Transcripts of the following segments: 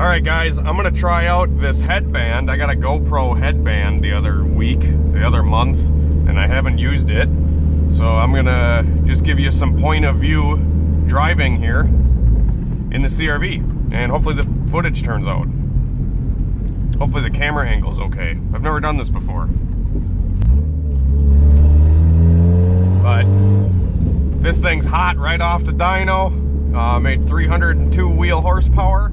Alright guys, I'm gonna try out this headband. I got a GoPro headband the other month, and I haven't used it. So I'm gonna just give you some point of view driving here in the CRV, and hopefully the footage turns out. Hopefully the camera angle's okay. I've never done this before. But this thing's hot right off the dyno. Made 302 wheel horsepower,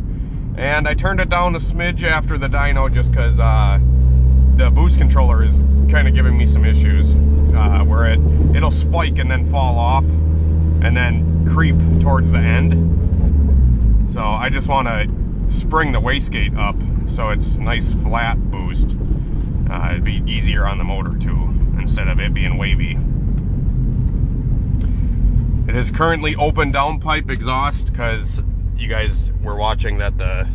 and I turned it down a smidge after the dyno just because the boost controller is kind of giving me some issues where it'll spike and then fall off and then creep towards the end. So I just want to spring the wastegate up so it's nice flat boost. It'd be easier on the motor too, instead of it being wavy. It is currently open downpipe exhaust because you guys were watching that the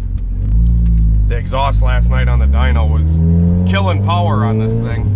exhaust last night on the dyno was killing power on this thing.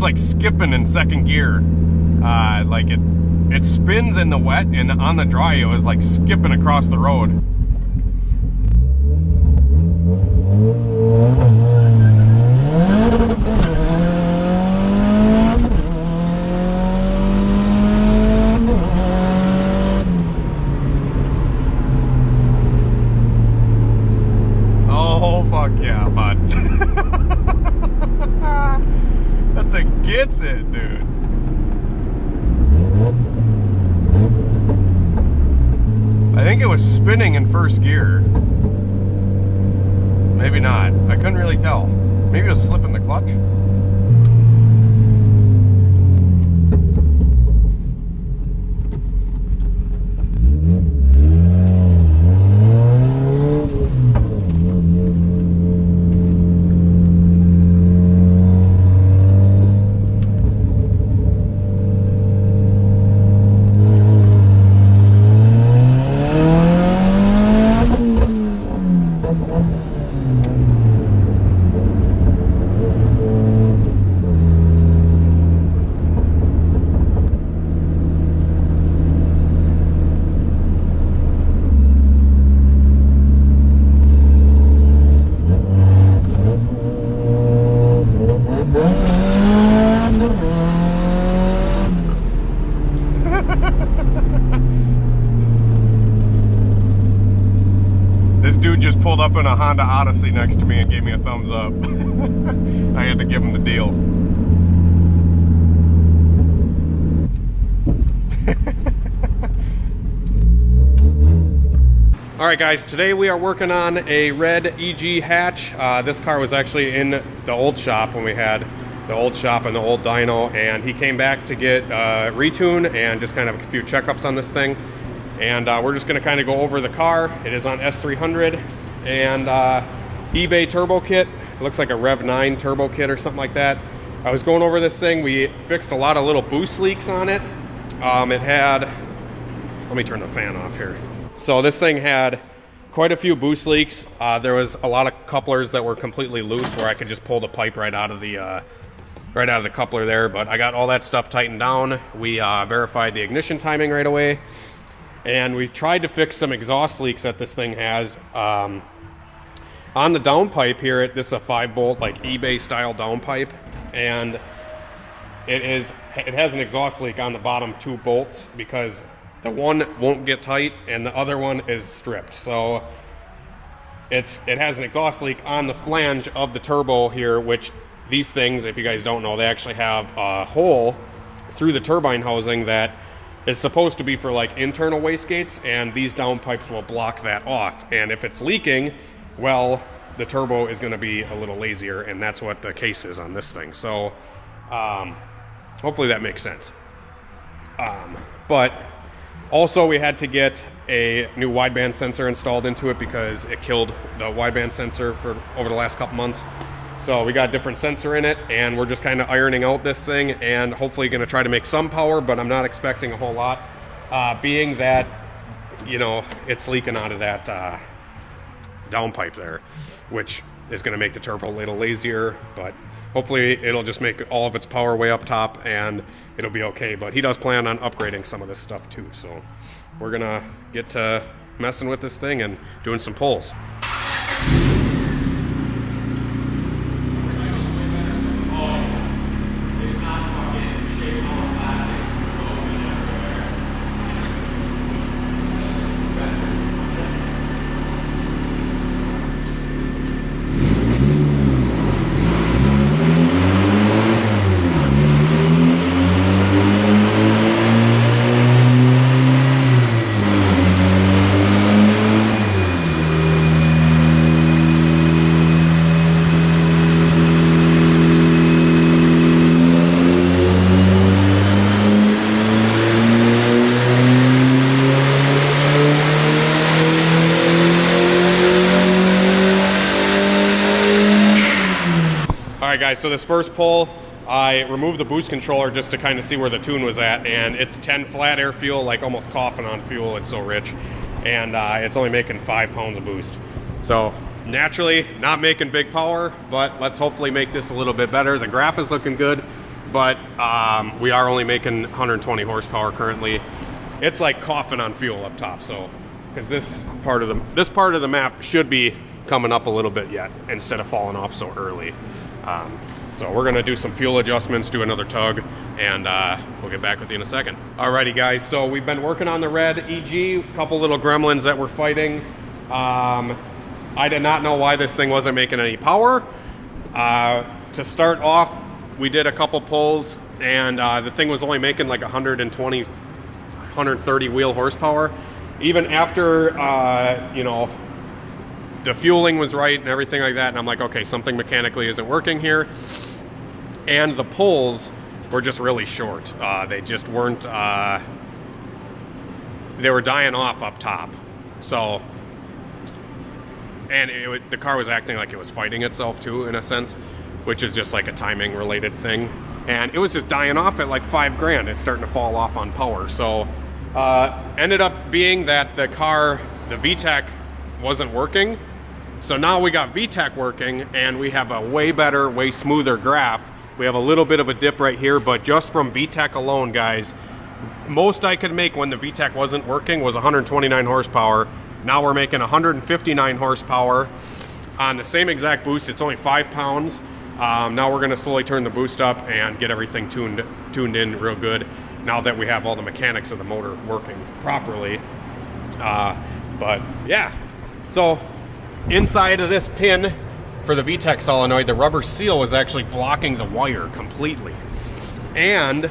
Like skipping in second gear, like it spins in the wet, and on the dry it was like skipping across the road. Oh fuck yeah, bud. That thing gets it, dude. I think it was spinning in first gear. Maybe not. I couldn't really tell. Maybe it was slipping the clutch. This dude just pulled up in a Honda Odyssey next to me and gave me a thumbs up. I had to give him the deal. Alright guys, today we are working on a red EG hatch. This car was actually in the old shop when we had the old shop and the old dyno, and he came back to get retune and just kind of a few checkups on this thing. And we're just going to kind of go over the car. It is on S300 and eBay turbo kit. It looks like a Rev 9 turbo kit or something like that. I was going over this thing. We fixed a lot of little boost leaks on it. It had, let me turn the fan off here. So this thing had quite a few boost leaks. There was a lot of couplers that were completely loose where I could just pull the pipe right out of the coupler there. But I got all that stuff tightened down. We verified the ignition timing right away. And we tried to fix some exhaust leaks that this thing has. On the downpipe here, this is a 5-bolt like eBay style downpipe, and it has an exhaust leak on the bottom 2 bolts because the one won't get tight and the other one is stripped. So it has an exhaust leak on the flange of the turbo here, which these things, if you guys don't know, they actually have a hole through the turbine housing that is supposed to be for like internal wastegates, and these downpipes will block that off. And if it's leaking, well, the turbo is going to be a little lazier, and that's what the case is on this thing. So hopefully that makes sense. But Also, we had to get a new wideband sensor installed into it because it killed the wideband sensor for over the last couple months. So we got a different sensor in it, and we're just kind of ironing out this thing and hopefully going to try to make some power, but I'm not expecting a whole lot, being that, you know, it's leaking out of that downpipe there, which is going to make the turbo a little lazier, but hopefully it'll just make all of its power way up top and it'll be okay. But he does plan on upgrading some of this stuff too, so we're gonna get to messing with this thing and doing some pulls. Alright guys, so this first pull, I removed the boost controller just to kind of see where the tune was at, and it's 10 flat air fuel, like almost coughing on fuel, it's so rich. And it's only making 5 pounds of boost. So naturally, not making big power, but let's hopefully make this a little bit better. The graph is looking good, but we are only making 120 horsepower currently. It's like coughing on fuel up top, so because this part of the map should be coming up a little bit yet instead of falling off so early. So we're gonna do some fuel adjustments, do another tug, and we'll get back with you in a second. Alrighty guys, so we've been working on the red EG, a couple little gremlins that we're fighting. I did not know why this thing wasn't making any power. To start off, we did a couple pulls, and the thing was only making like 120, 130 wheel horsepower. Even after, you know, the fueling was right and everything like that, and I'm like, okay, something mechanically isn't working here. And the pulls were just really short. They just weren't, they were dying off up top. So, and the car was acting like it was fighting itself too, in a sense, which is just like a timing related thing. And it was just dying off at like 5 grand. It's starting to fall off on power. So, ended up being that the car, the VTEC wasn't working. So now we got VTEC working, and we have a way better, way smoother graph. We have a little bit of a dip right here, but just from VTEC alone, guys, most I could make when the VTEC wasn't working was 129 horsepower. Now we're making 159 horsepower on the same exact boost. It's only 5 pounds. Now we're gonna slowly turn the boost up and get everything tuned in real good now that we have all the mechanics of the motor working properly. But yeah, so inside of this pin for the VTEC solenoid, the rubber seal was actually blocking the wire completely. And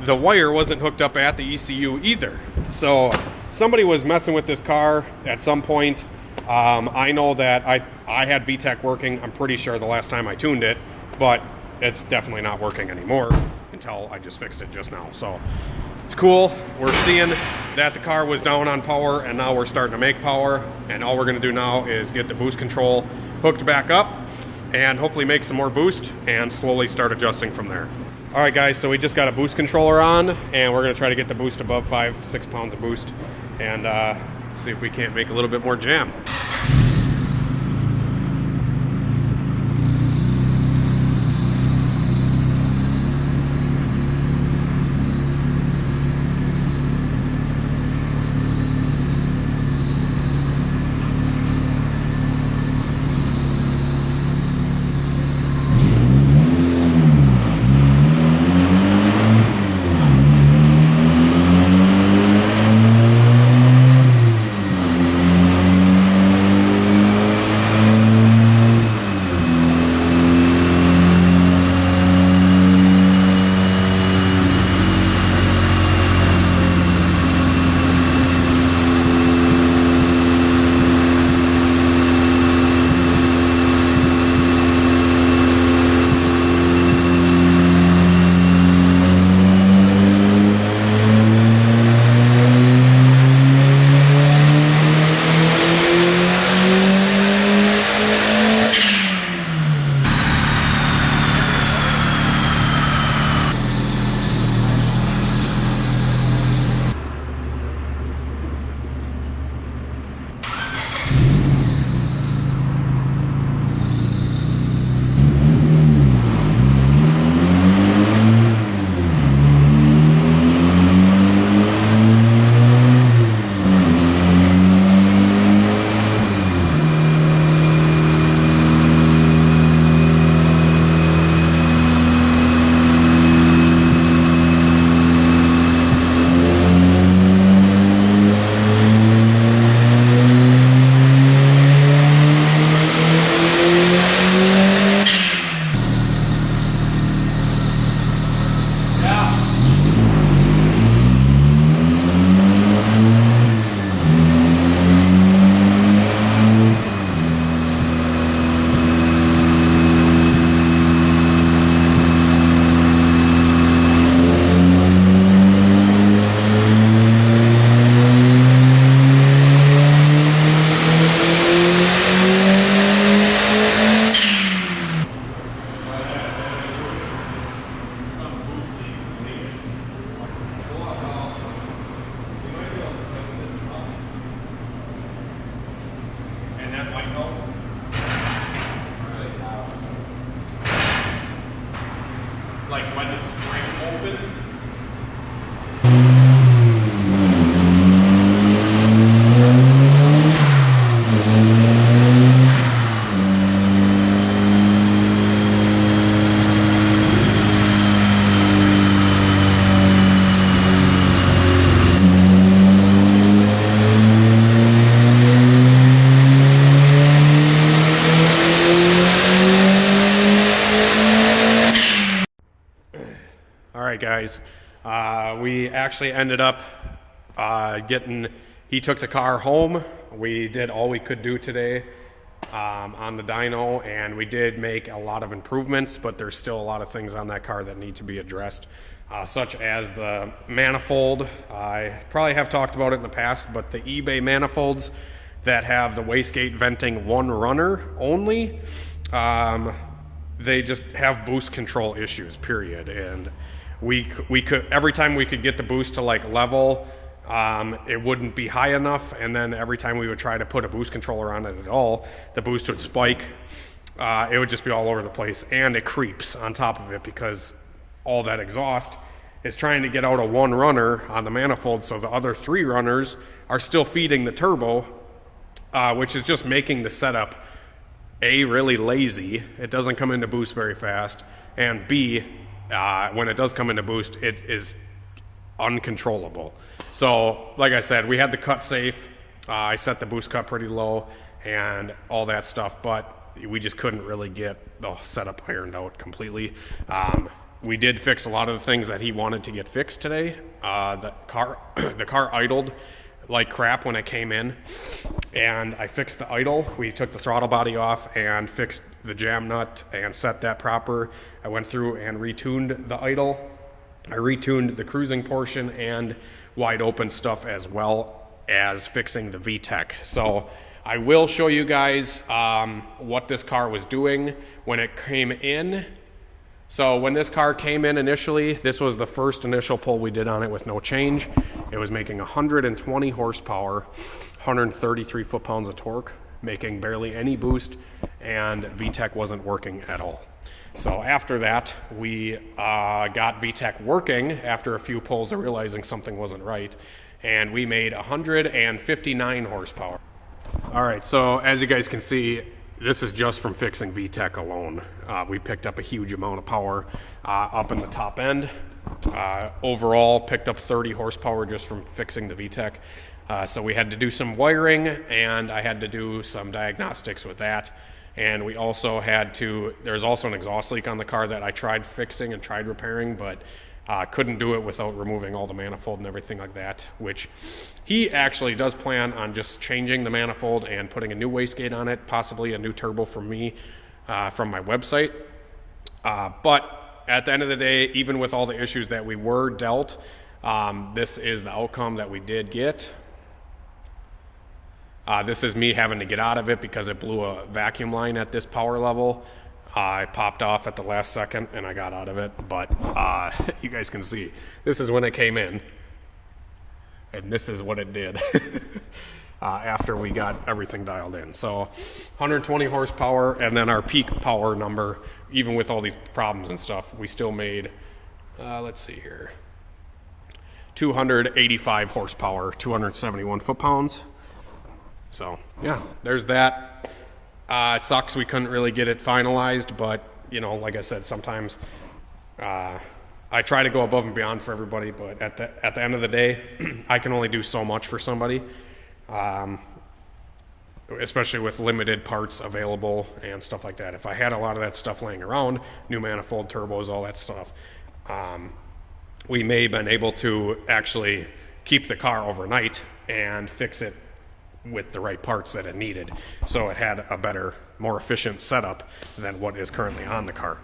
the wire wasn't hooked up at the ECU either. So somebody was messing with this car at some point. I know that I had VTEC working, I'm pretty sure, the last time I tuned it, but it's definitely not working anymore until I just fixed it just now. So it's cool. We're seeing that the car was down on power, and now we're starting to make power. And all we're gonna do now is get the boost control hooked back up and hopefully make some more boost and slowly start adjusting from there. All right guys, so we just got a boost controller on, and we're gonna try to get the boost above 5-6 pounds of boost and see if we can't make a little bit more jam. right, guys. We actually ended up he took the car home. We did all we could do today on the dyno, and we did make a lot of improvements, but there's still a lot of things on that car that need to be addressed, such as the manifold. I probably have talked about it in the past, but the eBay manifolds that have the wastegate venting one runner only, they just have boost control issues, period. And we could, every time we could get the boost to like level, it wouldn't be high enough, and then every time we would try to put a boost controller on it at all, the boost would spike. It would just be all over the place, and it creeps on top of it because all that exhaust is trying to get out of one runner on the manifold, so the other three runners are still feeding the turbo, which is just making the setup A, really lazy. It doesn't come into boost very fast, and B, when it does come into boost, it is uncontrollable. So like I said, we had the cut safe. I set the boost cut pretty low and all that stuff, but we just couldn't really get the setup ironed out completely. We did fix a lot of the things that he wanted to get fixed today. The car idled like crap when it came in, and I fixed the idle. We took the throttle body off and fixed the jam nut and set that proper. I went through and retuned the idle. I retuned the cruising portion and wide open stuff, as well as fixing the VTEC. So I will show you guys what this car was doing when it came in. So when this car came in initially, this was the first initial pull we did on it with no change. It was making 120 horsepower, 133 foot-pounds of torque, making barely any boost, and VTEC wasn't working at all. So after that, we got VTEC working after a few pulls of realizing something wasn't right, and we made 159 horsepower. All right, so as you guys can see, this is just from fixing VTEC alone. We picked up a huge amount of power up in the top end. Overall, picked up 30 horsepower just from fixing the VTEC. So we had to do some wiring, and I had to do some diagnostics with that. And we also had to, there's also an exhaust leak on the car that I tried fixing and tried repairing, but couldn't do it without removing all the manifold and everything like that, which he actually does plan on just changing the manifold and putting a new wastegate on it, possibly a new turbo from me, from my website. But at the end of the day, even with all the issues that we were dealt, this is the outcome that we did get. This is me having to get out of it because it blew a vacuum line at this power level. I popped off at the last second and I got out of it, but you guys can see this is when it came in, and this is what it did after we got everything dialed in. So 120 horsepower, and then our peak power number, even with all these problems and stuff, we still made, let's see here, 285 horsepower, 271 foot-pounds. So yeah, there's that. It sucks we couldn't really get it finalized, but you know, like I said, sometimes I try to go above and beyond for everybody, but at the end of the day, I can only do so much for somebody, especially with limited parts available and stuff like that. If I had a lot of that stuff laying around, new manifold, turbos, all that stuff, we may have been able to actually keep the car overnight and fix it with the right parts that it needed, so it had a better, more efficient setup than what is currently on the car.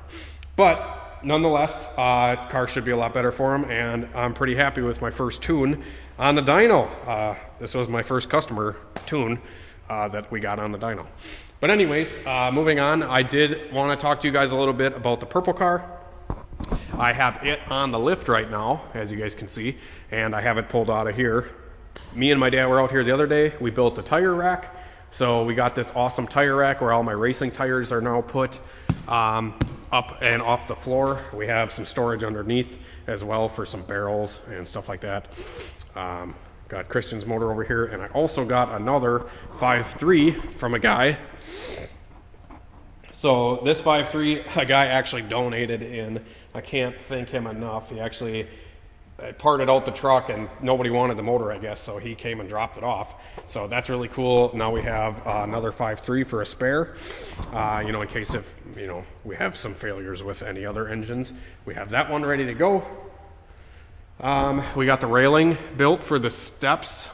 But nonetheless, car should be a lot better for him, and I'm pretty happy with my first tune on the dyno. This was my first customer tune that we got on the dyno. But anyways, moving on, I did want to talk to you guys a little bit about the purple car. I have it on the lift right now, as you guys can see, and I have it pulled out of here. Me and my dad were out here the other day. We built a tire rack. So we got this awesome tire rack where all my racing tires are now put up and off the floor. We have some storage underneath as well for some barrels and stuff like that. Got Christian's motor over here, and I also got another 5.3 from a guy. So this 5.3, a guy actually donated in. I can't thank him enough. He actually parted out the truck and nobody wanted the motor, I guess, so he came and dropped it off. So that's really cool. Now we have another 5.3 for a spare, you know, in case if, you know, we have some failures with any other engines. We have that one ready to go. We got the railing built for the steps,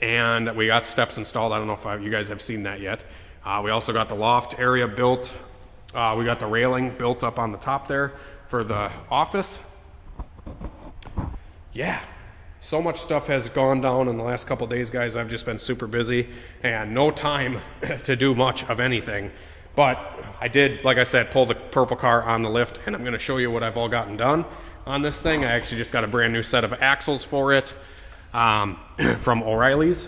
and we got steps installed. I don't know if you guys have seen that yet. We also got the loft area built. We got the railing built up on the top there for the office. Yeah, so much stuff has gone down in the last couple days, guys. I've just been super busy and no time to do much of anything. But I did, like I said, pull the purple car on the lift, and I'm going to show you what I've all gotten done on this thing. I actually just got a brand new set of axles for it from O'Reilly's.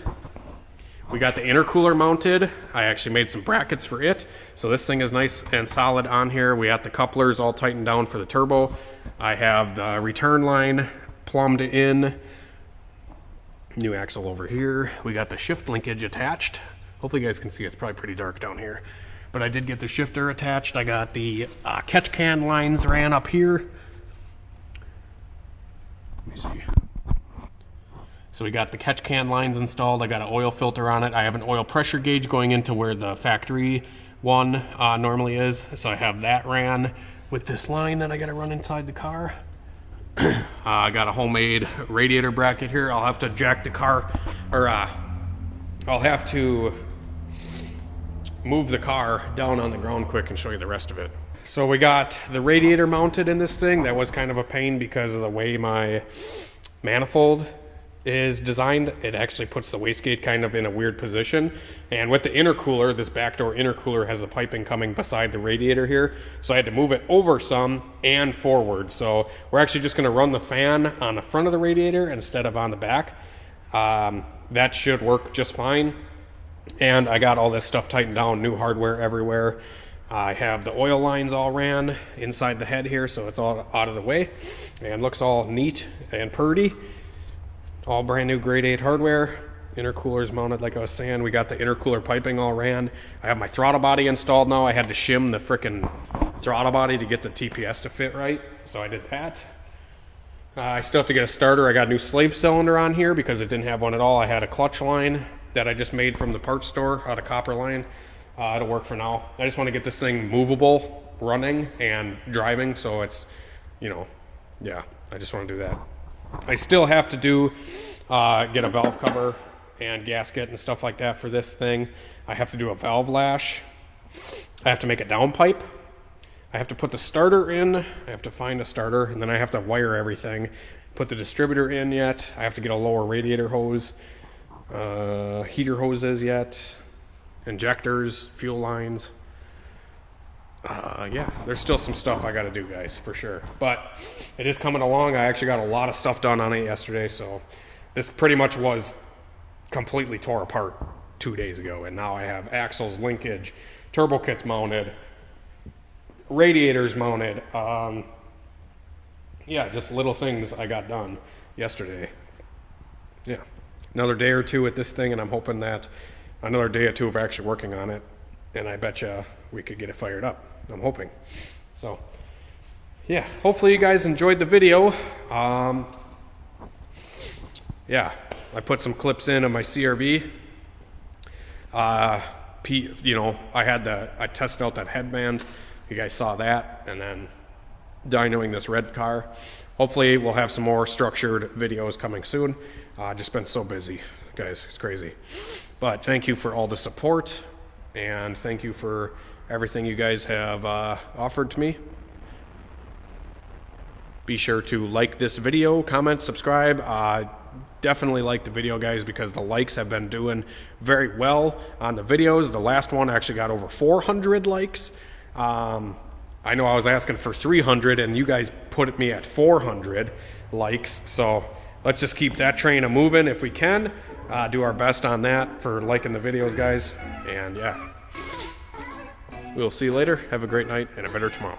We got the intercooler mounted. I actually made some brackets for it. So this thing is nice and solid on here. We got the couplers all tightened down for the turbo. I have the return line plumbed in. New axle over here. We got the shift linkage attached. Hopefully you guys can see it's probably pretty dark down here. But I did get the shifter attached. I got the catch can lines ran up here. Let me see. So we got the catch can lines installed. I got an oil filter on it. I have an oil pressure gauge going into where the factory one normally is. So I have that ran with this line that I got to run inside the car. I got a homemade radiator bracket here. I'll have to jack the car, or I'll have to move the car down on the ground quick and show you the rest of it. So we got the radiator mounted in this thing. That was kind of a pain because of the way my manifold is designed. It actually puts the wastegate kind of in a weird position, and with the intercooler, this backdoor intercooler has the piping coming beside the radiator here, so I had to move it over some and forward. So we're actually just going to run the fan on the front of the radiator instead of on the back. That should work just fine. And I got all this stuff tightened down, new hardware everywhere. I have the oil lines all ran inside the head here, so it's all out of the way and looks all neat and purty. All brand new grade 8 hardware. Intercoolers mounted, like I was saying. We got the intercooler piping all ran. I have my throttle body installed now. I had to shim the frickin' throttle body to get the TPS to fit right, so I did that. I still have to get a starter. I got a new slave cylinder on here because it didn't have one at all. I had a clutch line that I just made from the parts store out of copper line. It'll work for now. I just want to get this thing movable, running, and driving, so it's, you know, yeah, I just want to do that. I still have to do get a valve cover and gasket and stuff like that for this thing. I have to do a valve lash. I have to make a downpipe. I have to put the starter in. I have to find a starter, and then I have to wire everything. Put the distributor in yet. I have to get a lower radiator hose, heater hoses yet, injectors, fuel lines. Yeah, there's still some stuff I got to do, guys, for sure. But it is coming along. I actually got a lot of stuff done on it yesterday, so this pretty much was completely tore apart 2 days ago, and now I have axles, linkage, turbo kits mounted, radiators mounted. Yeah, just little things I got done yesterday. Yeah, another day or two with this thing, and I'm hoping that another day or two of actually working on it, and I bet you we could get it fired up. I'm hoping. So yeah, hopefully you guys enjoyed the video. Yeah, I put some clips in of my CRV. You know, I tested out that headband. You guys saw that, and then dynoing this red car. Hopefully we'll have some more structured videos coming soon. Just been so busy, guys, it's crazy. But thank you for all the support, and thank you for everything you guys have offered to me. Be sure to like this video, comment, subscribe. Definitely like the video, guys, because the likes have been doing very well on the videos. The last one actually got over 400 likes. I know I was asking for 300, and you guys put me at 400 likes. So let's just keep that train a moving if we can. Do our best on that for liking the videos, guys. And yeah, we'll see you later. Have a great night and a better tomorrow.